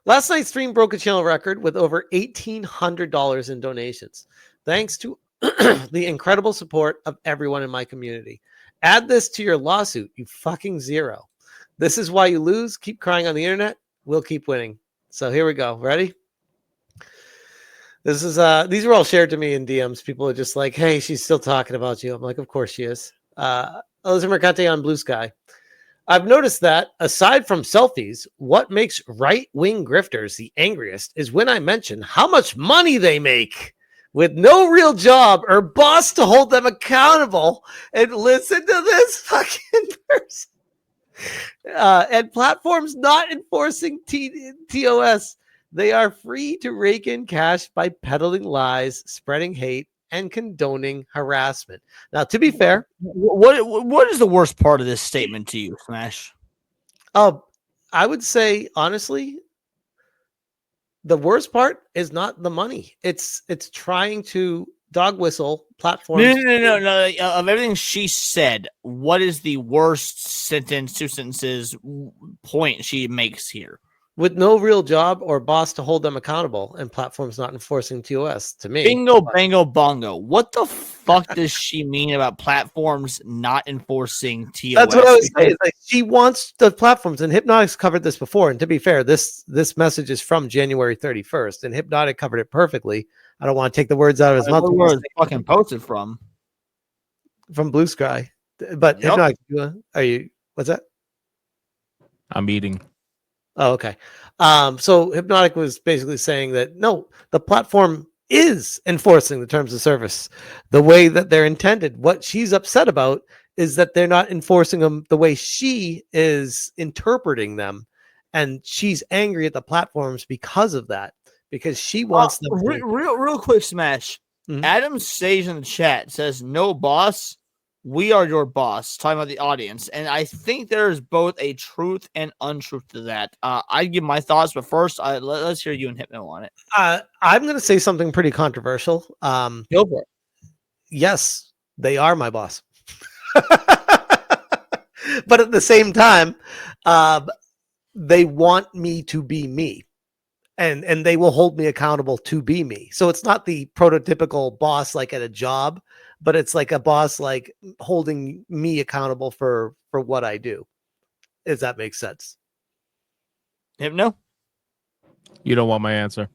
Last night's stream broke a channel record with over $1,800 in donations, thanks to the incredible support of everyone in my community. Add this to your lawsuit, you fucking zero. This is why you lose. Keep crying on the internet. We'll keep winning. So here we go. Ready? This is these were all shared to me in DMs. People are just like, hey, she's still talking about you. I'm like, of course she is. Alyssa Mercante on Blue Sky. I've noticed that aside from selfies, what makes right-wing grifters the angriest is when I mention how much money they make with no real job or boss to hold them accountable. And listen to this fucking person. And platforms not enforcing TOS. They are free to rake in cash by peddling lies, spreading hate, and condoning harassment. Now, to be fair, what is the worst part of this statement to you, Smash? I would say honestly, the worst part is not the money. It's trying to dog whistle platforms. No. Of everything she said, what is the worst sentence, two sentences, point she makes here? With no real job or boss to hold them accountable and platforms not enforcing TOS, to me. Bingo, bango, bongo. What the fuck does she mean about platforms not enforcing TOS? That's what I was saying. Like, she wants the platforms, and Hypnotic's covered this before. And to be fair, this message is from January 31st, and Hypnotic covered it perfectly. I don't want to take the words out of his mouth. Where was fucking posted from? From Blue Sky. But yep. Hypnotic, are you? What's that? I'm eating. Oh, okay. So Hypnotic was basically saying that no, the platform is enforcing the terms of service the way that they're intended. What she's upset about is that they're not enforcing them the way she is interpreting them, and she's angry at the platforms because of that. Because she wants them. Real quick, Smash. Mm-hmm. Adam Sage in the chat says, "No boss. We are your boss," talking about the audience. And I think there's both a truth and untruth to that. I give my thoughts, but first, let's hear you and Hypno on it. I'm going to say something pretty controversial. Go for it. Yes, they are my boss. But at the same time, they want me to be me. And they will hold me accountable to be me. So it's not the prototypical boss like at a job, but it's like a boss like holding me accountable for what I do. If that makes sense. Hypno? You don't want my answer.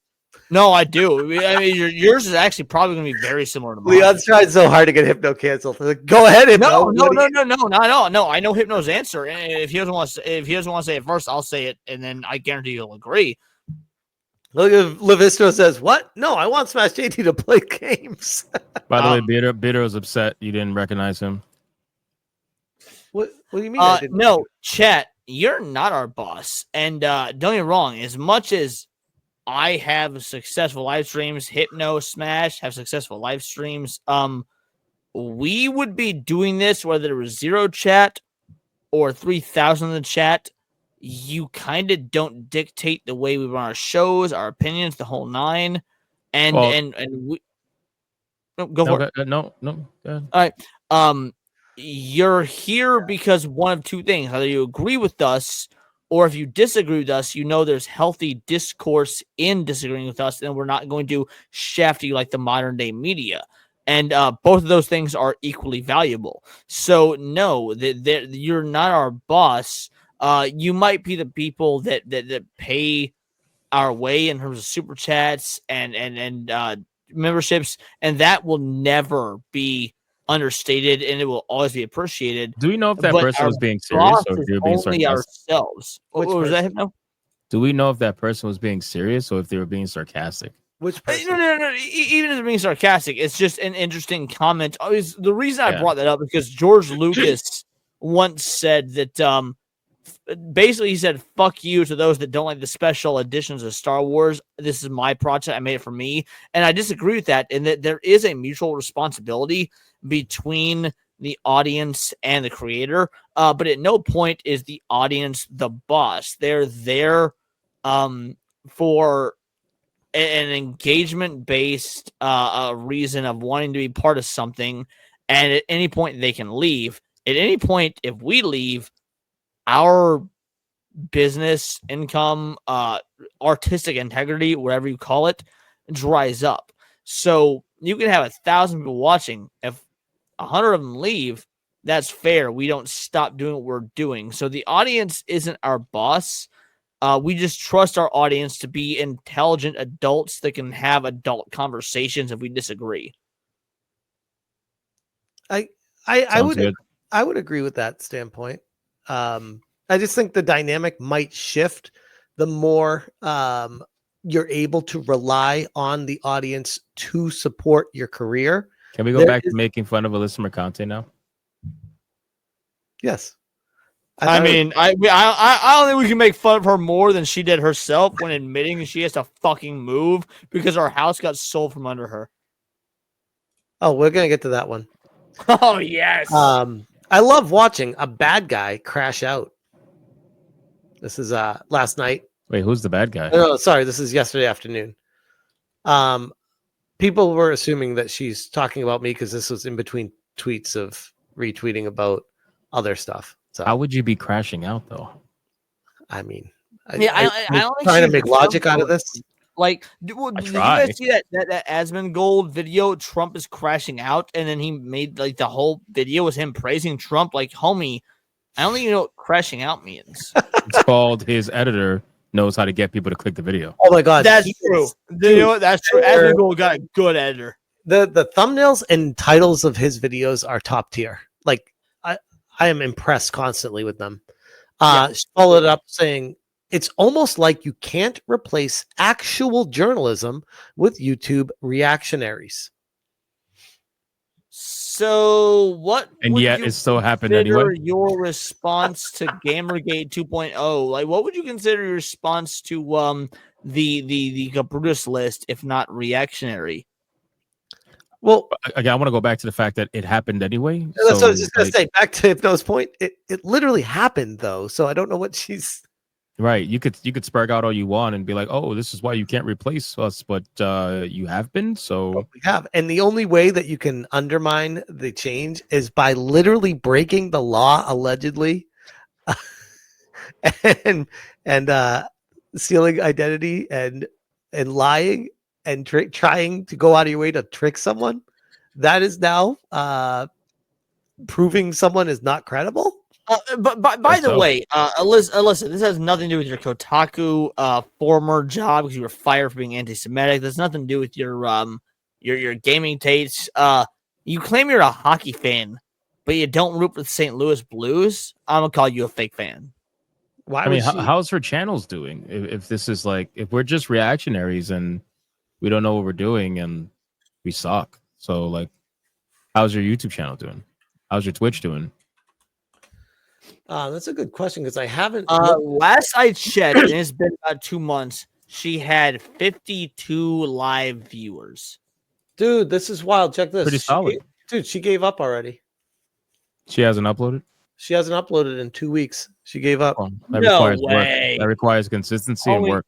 No, I do. I mean, yours is actually probably going to be very similar to mine. Leon's tried so hard to get Hypno canceled. Like, go ahead, Hypno. No, not at all. No, I know Hypno's answer. And if he doesn't want to say it first, I'll say it, and then I guarantee you'll agree. Look at Levisto says, what? No, I want Smash JT to play games. By the way, Bitter was upset you didn't recognize him. What do you mean? No, chat, you're not our boss. And don't get me wrong, as much as I have successful live streams, Hypno, Smash have successful live streams, we would be doing this whether there was 0 chat or 3,000 in the chat. You kind of don't dictate the way we run our shows, our opinions, the whole nine, and we. No, go for it. No. All right. You're here because one of two things: either you agree with us, or if you disagree with us, you know there's healthy discourse in disagreeing with us, and we're not going to shaft you like the modern day media. And both of those things are equally valuable. So no, you're not our boss. You might be the people that pay our way in terms of super chats and memberships, and that will never be understated, and it will always be appreciated. Do we know if that person was being serious or if they were being sarcastic? Ourselves. What was that, Hypno? Do we know if that person was being serious or if they were being sarcastic? Which person? No. Even if they're being sarcastic, it's just an interesting comment. The reason I brought that up is because George Lucas once said that basically he said fuck you to those that don't like the special editions of Star Wars. This is my project. I made it for me. And I disagree with that, in that there is a mutual responsibility between the audience and the creator. But at no point is the audience the boss. They're there for an engagement-based reason of wanting to be part of something. And at any point they can leave. At any point, if we leave, our business income, artistic integrity, whatever you call it, dries up. So you can have 1,000 people watching. If 100 of them leave, that's fair. We don't stop doing what we're doing. So the audience isn't our boss. We just trust our audience to be intelligent adults that can have adult conversations if we disagree. I would agree with that standpoint. I just think the dynamic might shift the more you're able to rely on the audience to support your career. Can we go back to making fun of Alyssa Mercante now? Yes. I don't think we can make fun of her more than she did herself when admitting she has to fucking move because our house got sold from under her. Oh, we're gonna get to that one. Oh yes. I love watching a bad guy crash out. This is last night. Wait, who's the bad guy? No, sorry, this is yesterday afternoon. People were assuming that she's talking about me because this was in between tweets of retweeting about other stuff. So how would you be crashing out though? I mean, I don't think trying to make logic out of this. Like, did you guys see that Asmongold video? Trump is crashing out, and then he made like the whole video was him praising Trump. Like, homie, I don't think you know what crashing out means. It's called his editor knows how to get people to click the video. Oh my god, that's true. You know what? That's true. Asmongold got a good editor. The thumbnails and titles of his videos are top tier. Like, I am impressed constantly with them. She followed it up saying, it's almost like you can't replace actual journalism with YouTube reactionaries. So what? And yet it still happened anyway. Your response to Gamergate 2.0, like what would you consider your response to the Brutus list, if not reactionary? Well, again, I want to go back to the fact that it happened anyway. That's what I was just going to say. Back to Hypno's point, it literally happened though. So I don't know what she's. Right, you could spurg out all you want and be like, "Oh, this is why you can't replace us," but you have been. So we have, and the only way that you can undermine the change is by literally breaking the law, allegedly, and stealing identity and lying and trying to go out of your way to trick someone. That is now proving someone is not credible. But by the way, Alyssa, this has nothing to do with your Kotaku former job because you were fired for being anti-Semitic. There's nothing to do with your gaming tastes. You claim you're a hockey fan, but you don't root for the St. Louis Blues. I'm gonna call you a fake fan. Why? I mean, how's her channels doing? If this is like, if we're just reactionaries and we don't know what we're doing and we suck, so like, how's your YouTube channel doing? How's your Twitch doing? That's a good question because I haven't. Last I checked, and it's been about 2 months, she had 52 live viewers. Dude, this is wild. Check this. Pretty solid. She gave up already. She hasn't uploaded? She hasn't uploaded in 2 weeks. She gave up. That requires work. That requires consistency and work.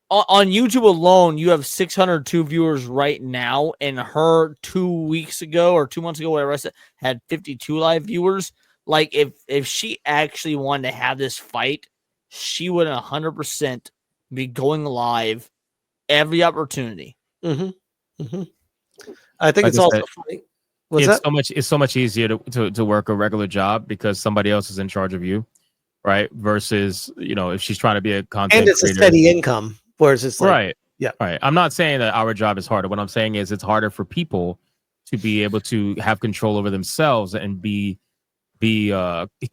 On YouTube alone, you have 602 viewers right now, and her 2 weeks ago or 2 months ago, whatever I said, had 52 live viewers. Like, if she actually wanted to have this fight, she would 100% be going live every opportunity. Mm-hmm. Mm-hmm. I think it's also funny. It's so much easier to work a regular job because somebody else is in charge of you, right? Versus, if she's trying to be a content and it's creator, a steady income, whereas it's like, right. Yeah. Right. I'm not saying that our job is harder. What I'm saying is it's harder for people to be able to have control over themselves and keep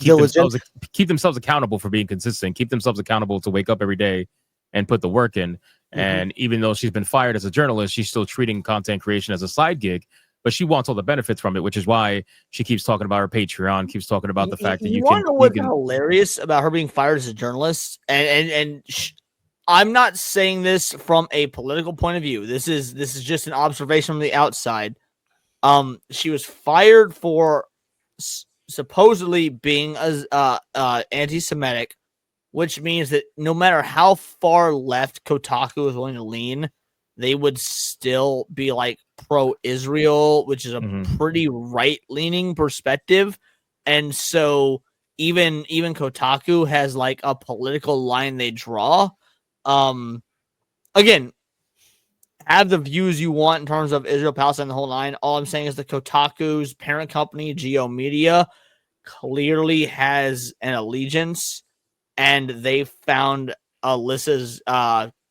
themselves accountable for being consistent, keep themselves accountable to wake up every day and put the work in. Mm-hmm. And even though she's been fired as a journalist, she's still treating content creation as a side gig, but she wants all the benefits from it, which is why she keeps talking about her Patreon, keeps talking about the fact that you can. Know what's hilarious about her being fired as a journalist? I'm not saying this from a political point of view. This is just an observation from the outside. She was fired for supposedly being anti-Semitic, which means that no matter how far left Kotaku is willing to lean, they would still be like pro-Israel, which is a pretty right-leaning perspective. And so even Kotaku has like a political line they draw. Again, have the views you want in terms of Israel, Palestine, the whole nine. All I'm saying is the Kotaku's parent company, Geo Media, clearly has an allegiance, and they found Alyssa's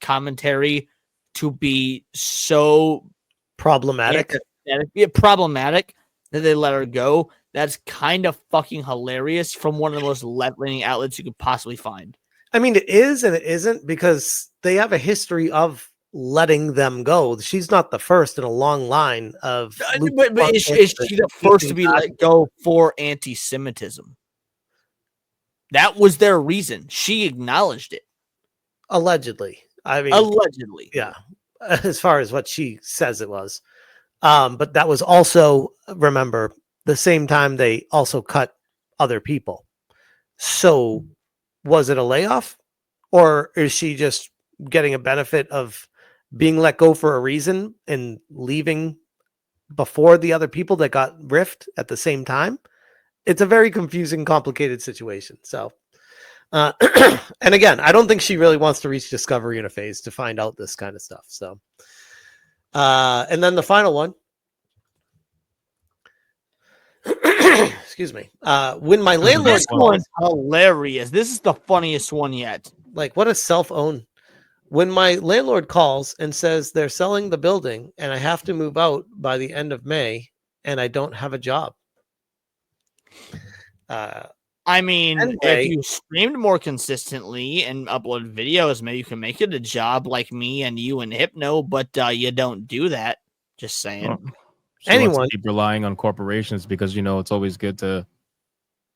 commentary to be so problematic that they let her go. That's kind of fucking hilarious from one of the most left-leaning outlets you could possibly find. I mean, it is and it isn't, because they have a history of letting them go. She's not the first in a long line of. But is she the first to be let go for anti-Semitism? That was their reason. She acknowledged it. Allegedly. I mean, allegedly. Yeah. As far as what she says it was. But that was also, remember, the same time they also cut other people. So was it a layoff, or is she just getting a benefit of being let go for a reason and leaving before the other people that got riffed at the same time? It's a very confusing, complicated situation. So, and again, I don't think she really wants to reach Discovery Interface to find out this kind of stuff. So, and then the final one. Excuse me. When my landlord, this one's hilarious. This is the funniest one yet. Like, what a self-own. When my landlord calls and says they're selling the building and I have to move out by the end of May and I don't have a job. I mean, anyway, if you streamed more consistently and upload videos, maybe you can make it a job like me and you and Hypno, but you don't do that. Just saying. Well, anyone keep relying on corporations because, you know, it's always good to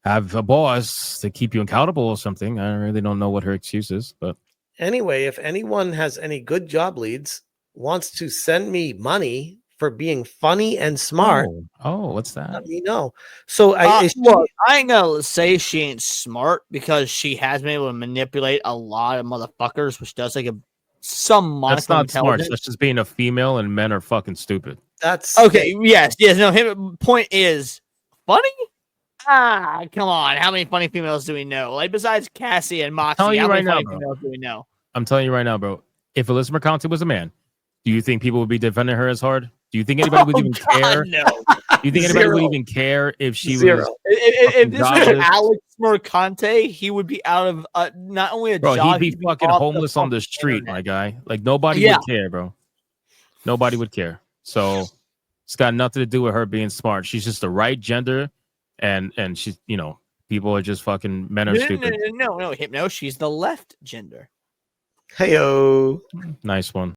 have a boss to keep you accountable or something. I really don't know what her excuse is, but anyway, if anyone has any good job leads, wants to send me money for being funny and smart. Oh, what's that? Let me know. So look, I ain't gonna say she ain't smart because she has been able to manipulate a lot of motherfuckers, which does like some that's not smart. That's just being a female, and men are fucking stupid. That's okay. Yes. No. Point is funny. Come on. How many funny females do we know? Like besides Cassie and Moxie, how many funny females do we know? I'm telling you right now, bro. If Alyssa Mercante was a man, do you think people would be defending her as hard? Do you think anybody would even care? No. Do you think anybody would even care if she was? If this was Alex Mercante, he would be out of not only a job, he'd be fucking homeless on the street, my guy. Like nobody would care, bro. Nobody would care. So it's got nothing to do with her being smart. She's just the right gender, and she's, you know, people are just fucking men are stupid. No, Hypno. She's the left gender. Heyo. Nice one.